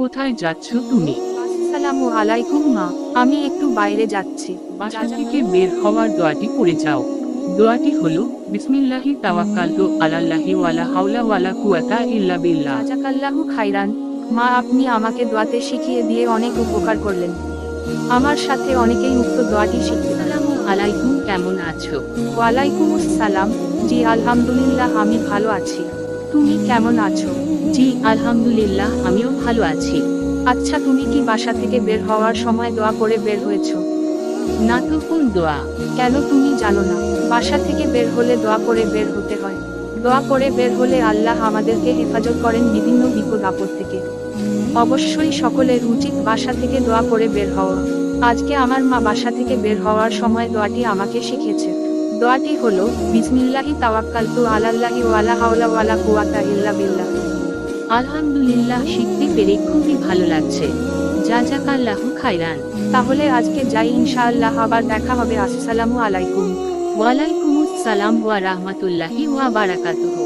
কোথায় যাচ্ছ তুমি? আসসালামু আলাইকুম মা, আমি একটু বাইরে যাচ্ছি। বাসা থেকে বের হওয়ার দোয়াটি পড়ে যাও। দোয়াটি হলো বিসমিল্লাহি তাওয়াক্কালতু আলাল্লাহি ওয়ালা হাওলা ওয়ালা কুওয়াতা ইল্লা বিল্লাহ। জাযাকাল্লাহু খাইরান। মা, আপনি আমাকে দোয়াতে শিখিয়ে দিয়ে অনেক উপকার করলেন। আমার সাথে অনেকেই উক্ত দোয়াটি শিখতে। আসসালামু আলাইকুম, কেমন আছো? ওয়ালাইকুমুস সালাম। জি আলহামদুলিল্লাহ, আমি ভালো আছি। তুমি কেমন আছো? জি আলহামদুলিল্লাহ, আমিও ভালো আছি। আচ্ছা, তুমি কি বাসা থেকে বের হওয়ার সময় দোয়া করে বের হয়েছো? না তো, কোন দোয়া? কেন তুমি জানো না? বাসা থেকে বের হলে দোয়া করে বের হতে হয়। দোয়া করে বের হলে আল্লাহ আমাদেরকে হেফাজত করেন বিভিন্ন বিপদ আপদ থেকে। অবশ্যই সকলের উচিত বাসা থেকে দোয়া করে বের হওয়া। আজকে আমার মা বাসা থেকে বের হওয়ার সময় দোয়াটি আমাকে শিখিয়েছে। দোয়াটি হলো বিসমিল্লাহি তাওয়াক্কালতু আলাল্লাহি ওয়ালা হাওলা ওয়ালা কুওয়াতা ইল্লা বিল্লাহ। আলহামদুলিল্লাহ, শিখতে পেরে খুবই ভালো লাগছে। জাযাকাল্লাহু খাইরান। তাহলে আজকে যাই, ইনশাআল্লাহ আবার দেখা হবে। আসসালামু আলাইকুম। ওয়ালাইকুমুস সালাম ওয়া রাহমাতুল্লাহি ওয়া বারাকাতুহু।